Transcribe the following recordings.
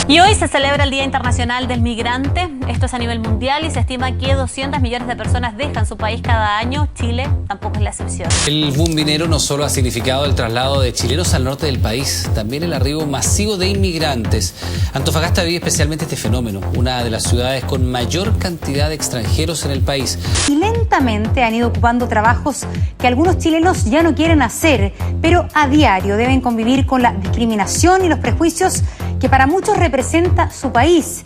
Y hoy se celebra el Día Internacional del Migrante. Esto es a nivel mundial y se estima que 200 millones de personas dejan su país cada año. Chile tampoco es la excepción. El boom minero no solo ha significado el traslado de chilenos al norte del país, también el arribo masivo de inmigrantes. Antofagasta vive especialmente este fenómeno, una de las ciudades con mayor cantidad de extranjeros en el país. Y lentamente han ido ocupando trabajos que algunos chilenos ya no quieren hacer, pero a diario deben convivir con la discriminación y los prejuicios que para muchos representa su país.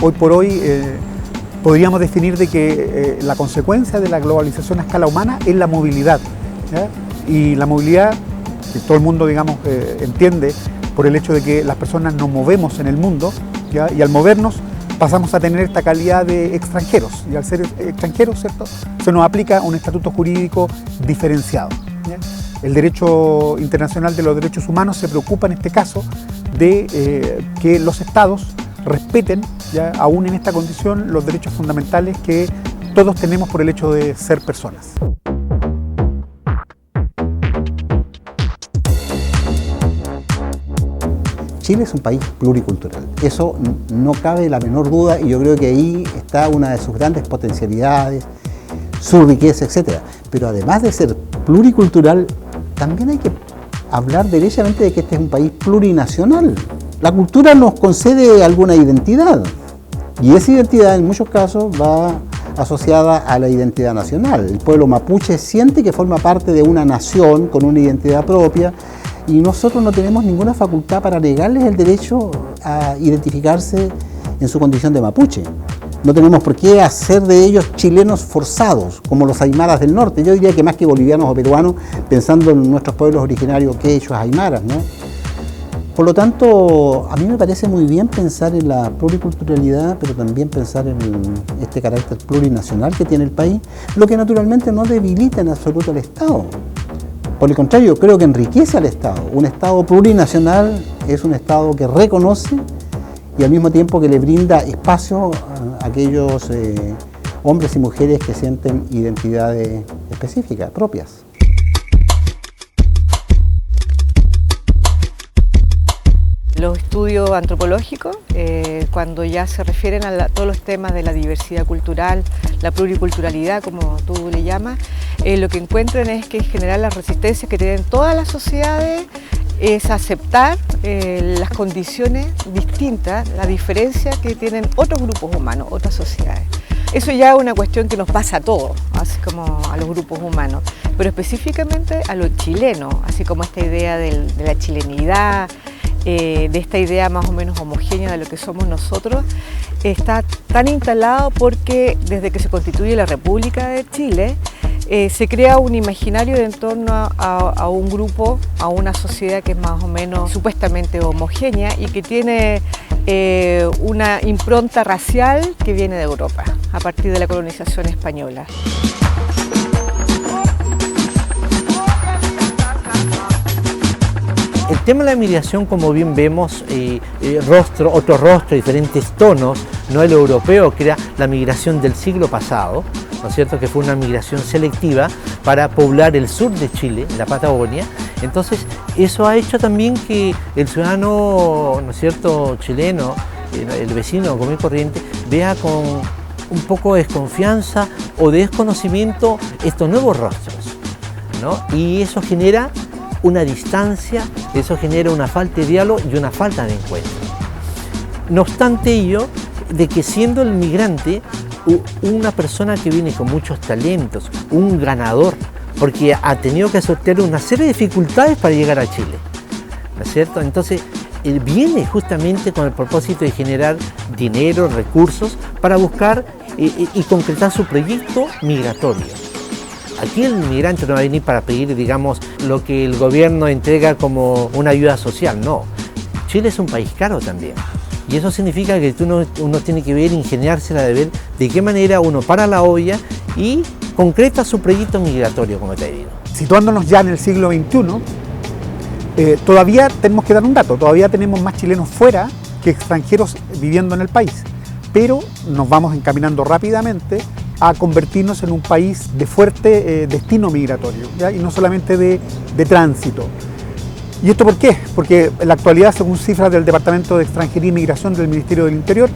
Hoy por hoy podríamos definir de que la consecuencia de la globalización a escala humana es la movilidad, ¿ya? Y la movilidad, que todo el mundo entiende por el hecho de que las personas nos movemos en el mundo, ¿ya? Y al movernos pasamos a tener esta calidad de extranjeros, y al ser extranjeros, ¿cierto?, se nos aplica un estatuto jurídico diferenciado, ¿ya? El derecho internacional de los derechos humanos se preocupa en este caso de que los estados respeten, ya aún en esta condición, los derechos fundamentales que todos tenemos por el hecho de ser personas. Chile es un país pluricultural, eso no cabe la menor duda, y yo creo que ahí está una de sus grandes potencialidades, su riqueza, etc. Pero además de ser pluricultural, también hay que hablar derechamente de que este es un país plurinacional. La cultura nos concede alguna identidad, y esa identidad en muchos casos va asociada a la identidad nacional. El pueblo mapuche siente que forma parte de una nación con una identidad propia, y nosotros no tenemos ninguna facultad para negarles el derecho a identificarse en su condición de mapuche. No tenemos por qué hacer de ellos chilenos forzados, como los aymaras del norte. Yo diría que más que bolivianos o peruanos, pensando en nuestros pueblos originarios quechuas, aymaras, ¿no? Por lo tanto, a mí me parece muy bien pensar en la pluriculturalidad, pero también pensar en este carácter plurinacional que tiene el país, lo que naturalmente no debilita en absoluto al Estado. Por el contrario, creo que enriquece al Estado. Un Estado plurinacional es un Estado que reconoce y al mismo tiempo que le brinda espacio a aquellos hombres y mujeres que sienten identidades específicas, propias. Los estudios antropológicos, cuando ya se refieren a todos los temas de la diversidad cultural, la pluriculturalidad, como tú le llamas, lo que encuentran es que en general las resistencias que tienen todas las sociedades es aceptar las condiciones distintas, la diferencia que tienen otros grupos humanos, otras sociedades. Eso ya es una cuestión que nos pasa a todos, así como a los grupos humanos, pero específicamente a los chilenos, así como esta idea de la chilenidad, de esta idea más o menos homogénea de lo que somos nosotros, está tan instalado porque desde que se constituye la República de Chile se crea un imaginario en torno a un grupo, a una sociedad que es más o menos supuestamente homogénea y que tiene una impronta racial que viene de Europa a partir de la colonización española. El tema de la migración, como bien vemos, otro rostro, diferentes tonos, no el europeo, que era la migración del siglo pasado, ¿no es cierto?, que fue una migración selectiva para poblar el sur de Chile, la Patagonia. Entonces, eso ha hecho también que el ciudadano, ¿no es cierto?, chileno, el vecino común y corriente, vea con un poco de desconfianza o de desconocimiento estos nuevos rostros, ¿no? Y eso genera una distancia, eso genera una falta de diálogo y una falta de encuentro. No obstante ello, de que siendo el migrante una persona que viene con muchos talentos, un ganador, porque ha tenido que sortear una serie de dificultades para llegar a Chile, ¿no es cierto? Entonces, él viene justamente con el propósito de generar dinero, recursos, para buscar y concretar su proyecto migratorio. Aquí el migrante no va a venir para pedir, digamos, lo que el gobierno entrega como una ayuda social, no. Chile es un país caro también. Y eso significa que uno tiene que ver, ingeniársela de ver de qué manera uno para la olla y concreta su proyecto migratorio, como te digo. Situándonos ya en el siglo XXI, Todavía tenemos que dar un dato, todavía tenemos más chilenos fuera que extranjeros viviendo en el país, pero nos vamos encaminando rápidamente a convertirnos en un país de fuerte destino migratorio, ¿ya? Y no solamente de tránsito. ¿Y esto por qué? Porque en la actualidad, según cifras del Departamento de Extranjería y Migración del Ministerio del Interior,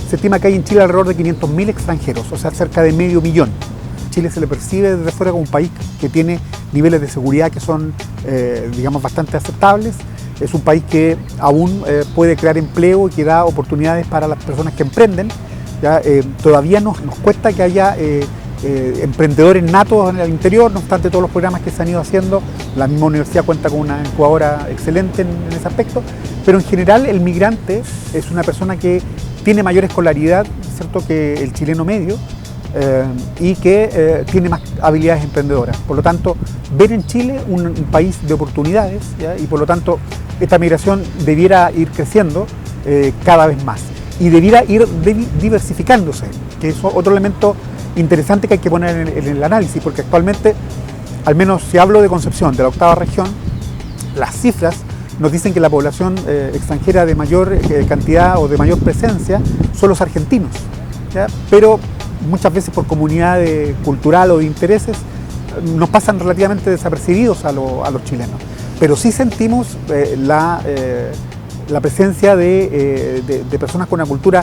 se estima que hay en Chile alrededor de 500.000 extranjeros, o sea, cerca de 500.000. Chile se le percibe desde fuera como un país que tiene niveles de seguridad que son, digamos, bastante aceptables. Es un país que aún puede crear empleo y que da oportunidades para las personas que emprenden. ¿Ya? Todavía nos cuesta que haya emprendedores natos en el interior, no obstante todos los programas que se han ido haciendo. La misma universidad cuenta con una incubadora excelente en ese aspecto, pero en general el migrante es una persona que tiene mayor escolaridad, ¿cierto?, que el chileno medio, y que tiene más habilidades emprendedoras. Por lo tanto, ver en Chile un país de oportunidades, ¿ya? Y por lo tanto esta migración debiera ir creciendo cada vez más y debiera ir diversificándose, que es otro elemento interesante que hay que poner en el análisis, porque actualmente, al menos si hablo de Concepción, de la 8ª región, las cifras nos dicen que la población extranjera de mayor cantidad o de mayor presencia son los argentinos, ¿ya? Pero muchas veces por comunidad cultural o de intereses nos pasan relativamente desapercibidos a los chilenos, pero sí sentimos la presencia de personas con una cultura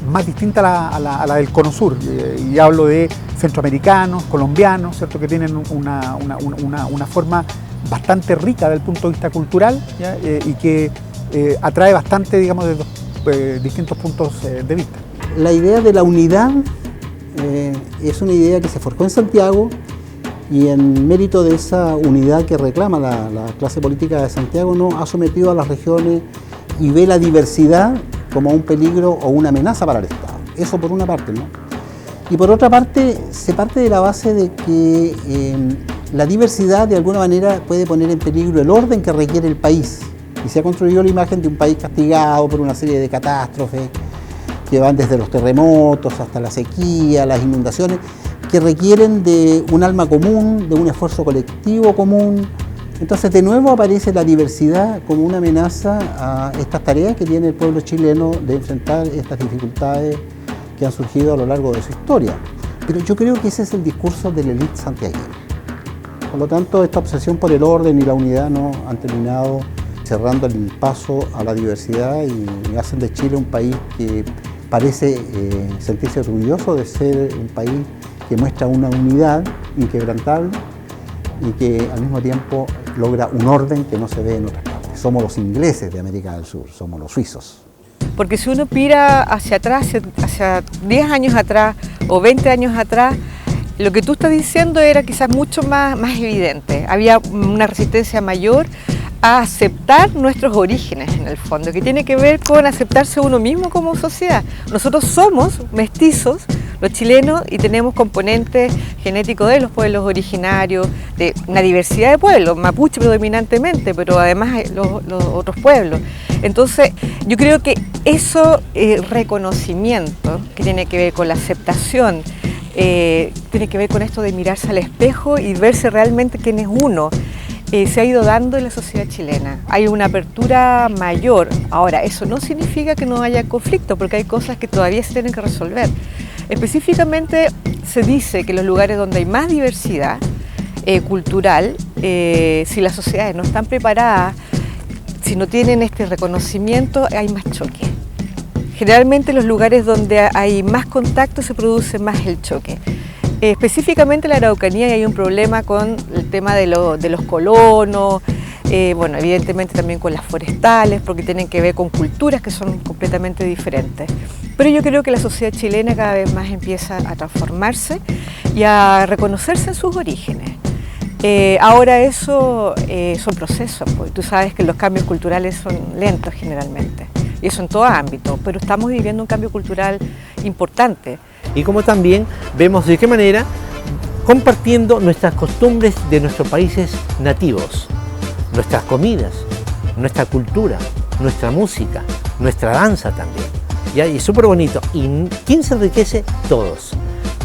más distinta a la del Cono Sur, y hablo de centroamericanos, colombianos, ¿cierto?, que tienen una forma bastante rica desde el punto de vista cultural, ¿ya? Y que atrae bastante, digamos, desde distintos puntos de vista. La idea de la unidad es una idea que se forjó en Santiago, y en mérito de esa unidad que reclama la clase política de Santiago, no ha sometido a las regiones y ve la diversidad como un peligro o una amenaza para el Estado. Eso por una parte, ¿no? Y por otra parte, se parte de la base de que la diversidad de alguna manera puede poner en peligro el orden que requiere el país. Y se ha construido la imagen de un país castigado por una serie de catástrofes que van desde los terremotos hasta la sequía, las inundaciones, que requieren de un alma común, de un esfuerzo colectivo común. Entonces, de nuevo aparece la diversidad como una amenaza a estas tareas que tiene el pueblo chileno de enfrentar estas dificultades que han surgido a lo largo de su historia. Pero yo creo que ese es el discurso de la élite santiaguina. Por lo tanto, esta obsesión por el orden y la unidad no han terminado cerrando el paso a la diversidad y hacen de Chile un país que parece sentirse orgulloso de ser un país que muestra una unidad inquebrantable y que al mismo tiempo logra un orden que no se ve en otras partes. Somos los ingleses de América del Sur, somos los suizos. Porque si uno mira hacia atrás, hacia 10 años atrás o 20 años atrás, lo que tú estás diciendo era quizás mucho más evidente. Había una resistencia mayor a aceptar nuestros orígenes, en el fondo, que tiene que ver con aceptarse uno mismo como sociedad. Nosotros somos mestizos, los chilenos, y tenemos componentes genéticos de los pueblos originarios, de una diversidad de pueblos, mapuche predominantemente, pero además los otros pueblos. Entonces, yo creo que eso, reconocimiento, que tiene que ver con la aceptación, tiene que ver con esto de mirarse al espejo y verse realmente quién es uno, se ha ido dando en la sociedad chilena. Hay una apertura mayor. Ahora, eso no significa que no haya conflicto, porque hay cosas que todavía se tienen que resolver. Específicamente se dice que los lugares donde hay más diversidad cultural, si las sociedades no están preparadas, si no tienen este reconocimiento, hay más choque. Generalmente en los lugares donde hay más contacto se produce más el choque. Específicamente en la Araucanía hay un problema con el tema de los colonos, bueno, evidentemente también con las forestales, porque tienen que ver con culturas que son completamente diferentes. Pero yo creo que la sociedad chilena cada vez más empieza a transformarse y a reconocerse en sus orígenes. Ahora eso son procesos, porque tú sabes que los cambios culturales son lentos generalmente, y eso en todo ámbito, pero estamos viviendo un cambio cultural importante. Y como también vemos de qué manera compartiendo nuestras costumbres de nuestros países nativos, nuestras comidas, nuestra cultura, nuestra música, nuestra danza también. ¿Ya? Y es súper bonito. ¿Y quién se enriquece? Todos.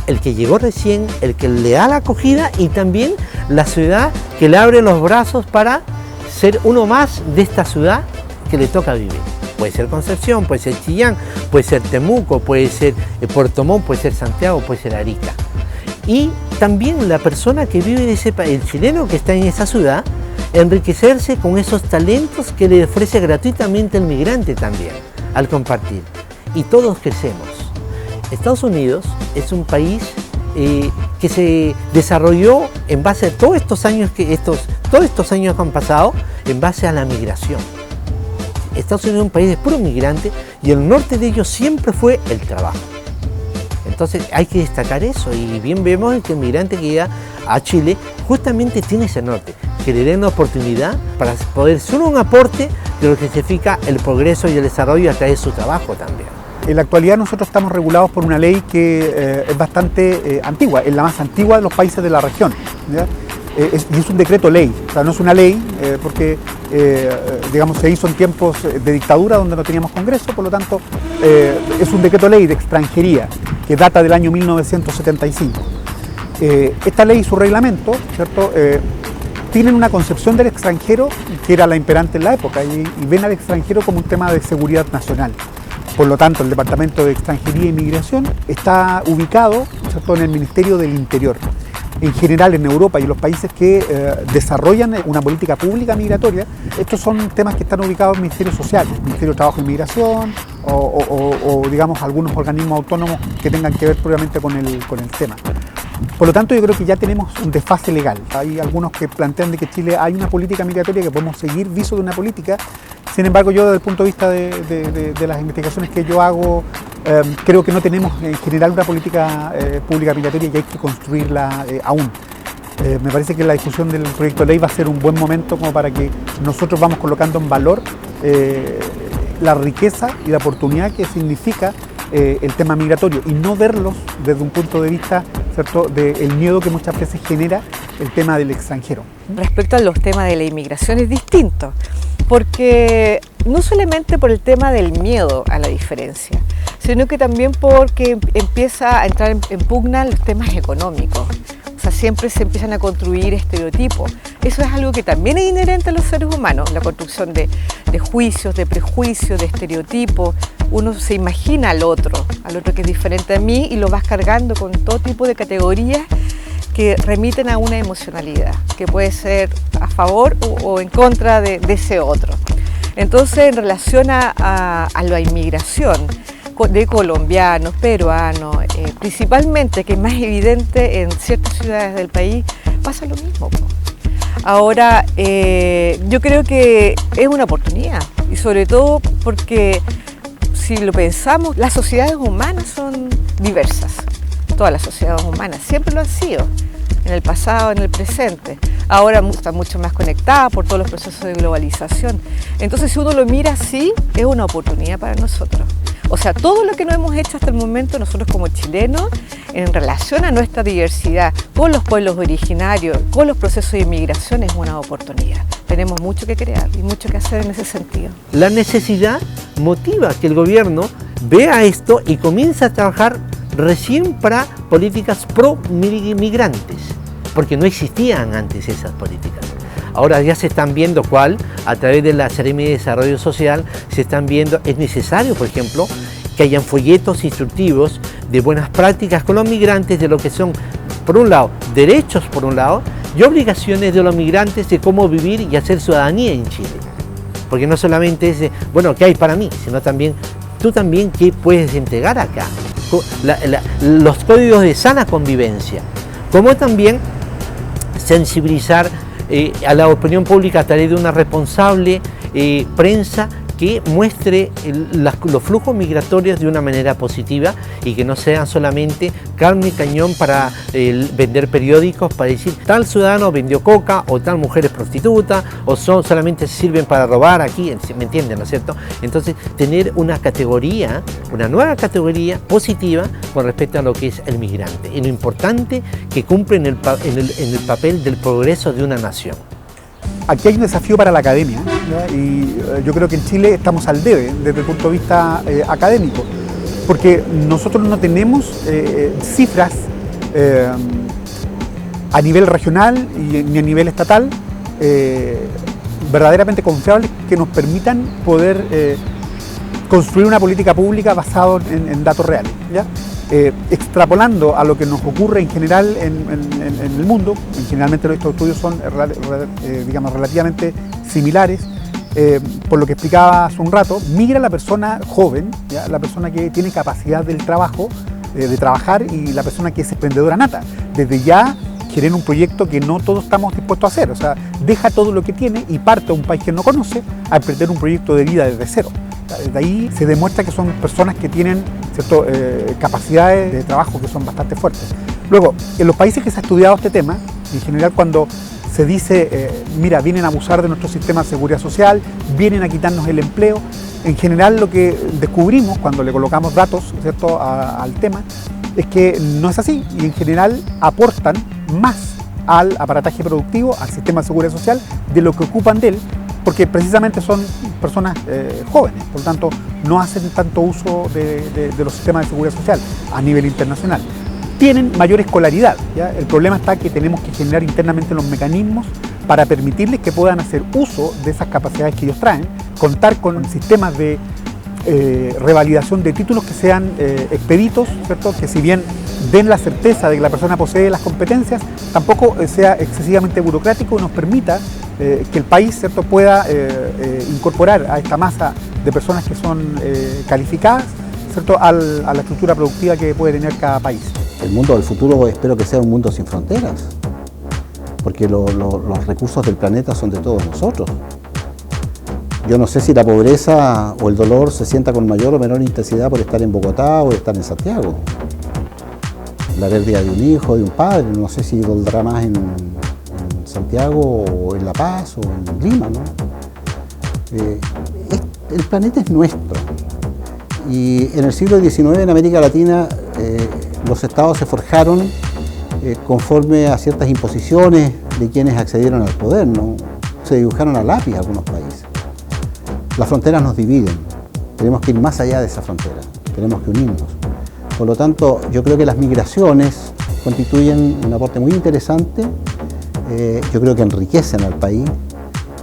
El que llegó recién, el que le da la acogida, y también la ciudad que le abre los brazos para ser uno más de esta ciudad que le toca vivir. Puede ser Concepción, puede ser Chillán, puede ser Temuco, puede ser Puerto Montt, puede ser Santiago, puede ser Arica. Y también la persona que vive en ese país, el chileno que está en esa ciudad, enriquecerse con esos talentos que le ofrece gratuitamente el migrante también, al compartir. Y todos crecemos. Estados Unidos es un país que se desarrolló en base a todos estos años que han pasado, en base a la migración. Estados Unidos es un país de puro migrante y el norte de ellos siempre fue el trabajo. Entonces hay que destacar eso, y bien vemos que el migrante que llega a Chile justamente tiene ese norte, que le den una oportunidad para poder ser un aporte de lo que significa el progreso y el desarrollo a través de su trabajo también. En la actualidad nosotros estamos regulados por una ley que es bastante antigua, es la más antigua de los países de la región, ¿ya? Y es un decreto ley, o sea, no es una ley porque digamos, se hizo en tiempos de dictadura donde no teníamos Congreso, por lo tanto es un decreto ley de extranjería que data del año 1975. Esta ley y su reglamento, ¿cierto? Tienen una concepción del extranjero que era la imperante en la época y ven al extranjero como un tema de seguridad nacional. Por lo tanto, el Departamento de Extranjería e Inmigración está ubicado, ¿cierto?, en el Ministerio del Interior. En general, en Europa y en los países que desarrollan una política pública migratoria, estos son temas que están ubicados en Ministerio Social, Ministerio de Trabajo y Migración o digamos, algunos organismos autónomos que tengan que ver propiamente con el tema. Por lo tanto, yo creo que ya tenemos un desfase legal. Hay algunos que plantean de que Chile hay una política migratoria que podemos seguir viso de una política. Sin embargo, yo desde el punto de vista de las investigaciones que yo hago, creo que no tenemos en general una política pública migratoria y hay que construirla aún. Me parece que la discusión del proyecto de ley va a ser un buen momento como para que nosotros vamos colocando en valor la riqueza y la oportunidad que significa el tema migratorio y no verlos desde un punto de vista, ¿cierto?, del miedo que muchas veces genera el tema del extranjero. Respecto a los temas de la inmigración es distinto, porque no solamente por el tema del miedo a la diferencia, sino que también porque empieza a entrar en pugna los temas económicos. O sea, siempre se empiezan a construir estereotipos. Eso es algo que también es inherente a los seres humanos, la construcción de juicios, de prejuicios, de estereotipos. Uno se imagina al otro que es diferente a mí y lo vas cargando con todo tipo de categorías que remiten a una emocionalidad, que puede ser a favor o en contra de ese otro. Entonces, en relación a la inmigración de colombianos, peruanos, principalmente, que es más evidente en ciertas ciudades del país, pasa lo mismo. Ahora, yo creo que es una oportunidad, y sobre todo porque si lo pensamos, las sociedades humanas son diversas. Todas las sociedades humanas siempre lo han sido, en el pasado, en el presente. Ahora están mucho más conectadas por todos los procesos de globalización. Entonces, si uno lo mira así, es una oportunidad para nosotros. O sea, todo lo que no hemos hecho hasta el momento nosotros como chilenos en relación a nuestra diversidad, con los pueblos originarios, con los procesos de inmigración, es una oportunidad. Tenemos mucho que crear y mucho que hacer en ese sentido. La necesidad motiva que el gobierno vea esto y comience a trabajar recién para políticas pro-migrantes, porque no existían antes esas políticas. Ahora ya se están viendo a través de la Seremia de Desarrollo Social, se están viendo, es necesario, por ejemplo, que hayan folletos instructivos de buenas prácticas con los migrantes, de lo que son, por un lado, derechos por un lado, y obligaciones de los migrantes de cómo vivir y hacer ciudadanía en Chile. Porque no solamente es, bueno, ¿qué hay para mí?, sino también, tú también, ¿qué puedes entregar acá? Los códigos de sana convivencia, como también sensibilizar a la opinión pública a través de una responsable prensa que muestre los flujos migratorios de una manera positiva y que no sean solamente carne y cañón para vender periódicos, para decir tal ciudadano vendió coca o tal mujer es prostituta o solamente sirven para robar aquí, ¿me entienden, no es cierto? Entonces, tener una categoría, una nueva categoría positiva con respecto a lo que es el migrante y lo importante que cumple en el papel del progreso de una nación. Aquí hay un desafío para la academia, ¿ya? Y yo creo que en Chile estamos al debe desde el punto de vista académico, porque nosotros no tenemos cifras a nivel regional ni a nivel estatal verdaderamente confiables que nos permitan poder construir una política pública basada en datos reales, ¿ya? Extrapolando a lo que nos ocurre en general en el mundo, generalmente estos estudios son digamos, relativamente similares. Por lo que explicaba hace un rato, migra la persona joven, ¿ya? La persona que tiene capacidad del trabajo, de trabajar, y la persona que es emprendedora nata. Desde ya genera un proyecto que no todos estamos dispuestos a hacer, o sea, deja todo lo que tiene y parte a un país que no conoce a emprender un proyecto de vida desde cero. Desde ahí se demuestra que son personas que tienen, ¿cierto?, capacidades de trabajo que son bastante fuertes. Luego, en los países que se ha estudiado este tema, en general cuando se dice, mira, vienen a abusar de nuestro sistema de seguridad social, vienen a quitarnos el empleo, en general lo que descubrimos cuando le colocamos datos, ¿cierto?, al tema, es que no es así, y en general aportan más al aparataje productivo, al sistema de seguridad social, de lo que ocupan de él, porque precisamente son personas jóvenes, por lo tanto no hacen tanto uso de los sistemas de seguridad social a nivel internacional. Tienen mayor escolaridad, ¿ya? El problema está que tenemos que generar internamente los mecanismos para permitirles que puedan hacer uso de esas capacidades que ellos traen, contar con sistemas de revalidación de títulos que sean expeditos, ¿cierto?, que si bien den la certeza de que la persona posee las competencias, tampoco sea excesivamente burocrático y nos permita que el país, ¿cierto?, pueda incorporar a esta masa de personas que son calificadas, ¿cierto?, a la estructura productiva que puede tener cada país. El mundo del futuro espero que sea un mundo sin fronteras, porque los recursos del planeta son de todos nosotros. Yo no sé si la pobreza o el dolor se sienta con mayor o menor intensidad por estar en Bogotá o estar en Santiago. La pérdida de un hijo, de un padre, no sé si dolerá más en Santiago o en La Paz o en Lima, ¿no? El planeta es nuestro. Y en el siglo XIX en América Latina los estados se forjaron conforme a ciertas imposiciones de quienes accedieron al poder, ¿no? Se dibujaron a lápiz algunos países. Las fronteras nos dividen, tenemos que ir más allá de esa frontera, tenemos que unirnos. Por lo tanto, yo creo que las migraciones constituyen un aporte muy interesante, yo creo que enriquecen al país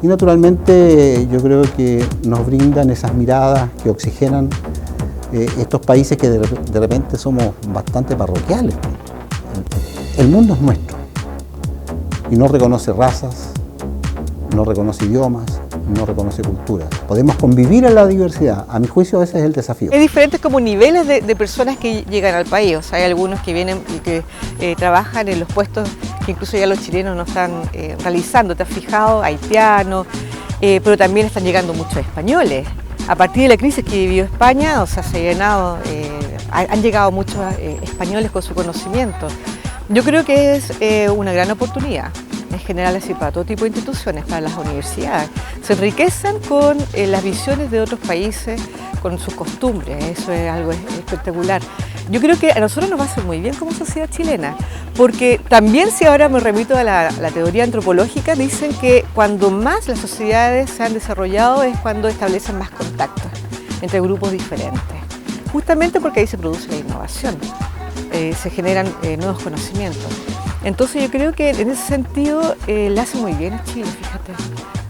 y naturalmente yo creo que nos brindan esas miradas que oxigenan estos países que de repente somos bastante parroquiales. El mundo es nuestro y no reconoce razas, no reconoce idiomas, no reconoce culturas. Podemos convivir en la diversidad. A mi juicio ese es el desafío. Hay diferentes como niveles de personas que llegan al país. O sea, hay algunos que vienen y que trabajan en los puestos que incluso ya los chilenos no están realizando. ¿Te has fijado? Haitianos, pero también están llegando muchos españoles. A partir de la crisis que vivió España, o sea, han llegado muchos españoles con su conocimiento. Yo creo que es una gran oportunidad. En general, así para todo tipo de instituciones, para las universidades. Se enriquecen con las visiones de otros países, con sus costumbres, eso es algo espectacular. Yo creo que a nosotros nos va a hacer muy bien como sociedad chilena, porque también si ahora me remito a la teoría antropológica, dicen que cuando más las sociedades se han desarrollado es cuando establecen más contactos entre grupos diferentes, justamente porque ahí se produce la innovación, se generan nuevos conocimientos. Entonces yo creo que en ese sentido le hace muy bien a Chile, fíjate.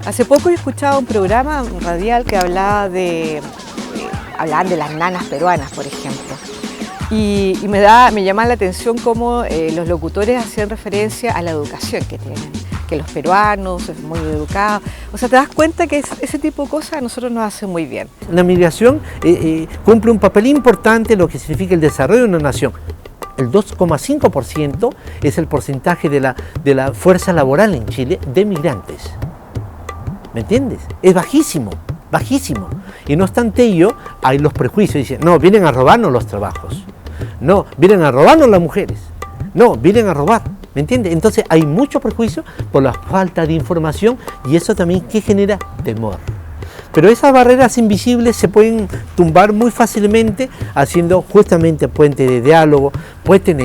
Hace poco he escuchado un programa radial que hablaban de las nanas peruanas, por ejemplo. Y me llama la atención cómo los locutores hacían referencia a la educación que tienen, que los peruanos son muy educados. O sea, te das cuenta que ese tipo de cosas a nosotros nos hacen muy bien. La migración cumple un papel importante en lo que significa el desarrollo de una nación. El 2,5% es el porcentaje de la fuerza laboral en Chile de migrantes. ¿Me entiendes? Es bajísimo, bajísimo. Y no obstante ello, hay los prejuicios. Dicen, no, vienen a robarnos los trabajos. No, vienen a robarnos las mujeres. No, vienen a robar. ¿Me entiendes? Entonces hay mucho prejuicio por la falta de información y eso también que genera temor. Pero esas barreras invisibles se pueden tumbar muy fácilmente haciendo justamente puente de diálogo, puentes de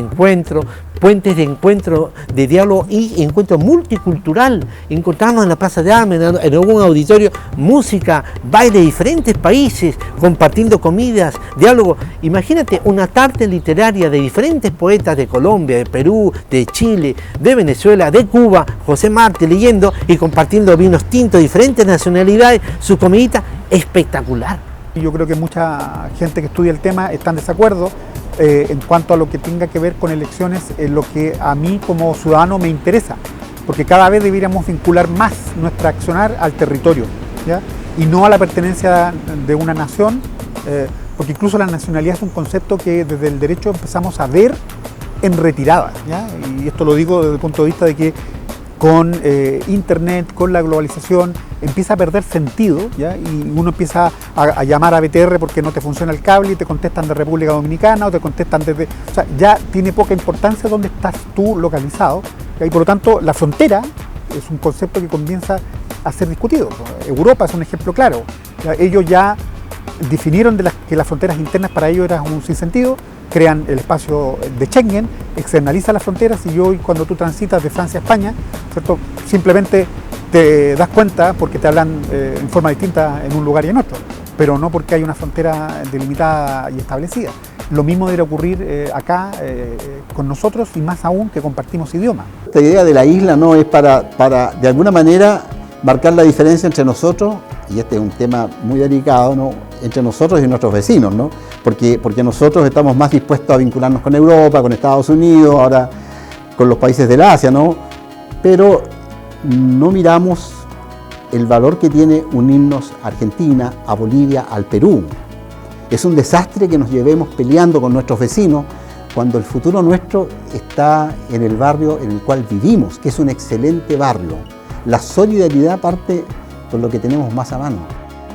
encuentro, de diálogo y encuentro multicultural, encontrarnos en la Plaza de Armas, en algún auditorio, música, baile de diferentes países, compartiendo comidas, diálogo. Imagínate una tarde literaria de diferentes poetas de Colombia, de Perú, de Chile, de Venezuela, de Cuba, José Martí leyendo y compartiendo vinos tintos, diferentes nacionalidades, su comidita espectacular. Yo creo que mucha gente que estudia el tema está en desacuerdo en cuanto a lo que tenga que ver con elecciones, en lo que a mí como ciudadano me interesa, porque cada vez deberíamos vincular más nuestra accionar al territorio, ¿ya? Y no a la pertenencia de una nación, porque incluso la nacionalidad es un concepto que desde el derecho empezamos a ver en retirada, ¿ya? Y esto lo digo desde el punto de vista de que con internet, con la globalización, empieza a perder sentido, ¿ya? Y uno empieza a llamar a BTR porque no te funciona el cable y te contestan de República Dominicana o te contestan desde... O sea, ya tiene poca importancia dónde estás tú localizado, ¿ya? Y por lo tanto la frontera es un concepto que comienza a ser discutido. Europa es un ejemplo claro, ¿ya? Ellos ya definieron que las fronteras internas para ellos eran un sinsentido, crean el espacio de Schengen, externalizan las fronteras y hoy cuando tú transitas de Francia a España, ¿cierto? Simplemente te das cuenta porque te hablan en forma distinta en un lugar y en otro, pero no porque hay una frontera delimitada y establecida. Lo mismo debería ocurrir acá con nosotros y más aún que compartimos idioma. Esta idea de la isla no es para de alguna manera marcar la diferencia entre nosotros, y este es un tema muy delicado, ¿no? Entre nosotros y nuestros vecinos, ¿no? Porque nosotros estamos más dispuestos a vincularnos con Europa, con Estados Unidos, ahora con los países del Asia, ¿no? Pero no miramos el valor que tiene unirnos a Argentina, a Bolivia, al Perú. Es un desastre que nos llevemos peleando con nuestros vecinos cuando el futuro nuestro está en el barrio en el cual vivimos, que es un excelente barrio. La solidaridad parte por lo que tenemos más a mano.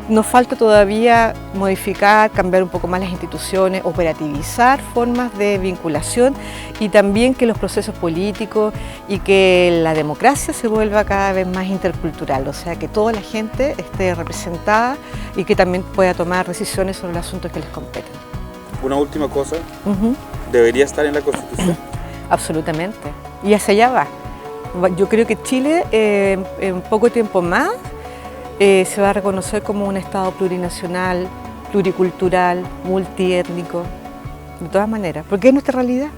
Nos falta todavía modificar, cambiar un poco más las instituciones, operativizar formas de vinculación y también que los procesos políticos y que la democracia se vuelva cada vez más intercultural, o sea que toda la gente esté representada y que también pueda tomar decisiones sobre los asuntos que les competen. Una última cosa, ¿debería estar en la Constitución? Absolutamente, y hacia allá va. Yo creo que Chile en poco tiempo más se va a reconocer como un Estado plurinacional, pluricultural, multiétnico, de todas maneras, porque es nuestra realidad.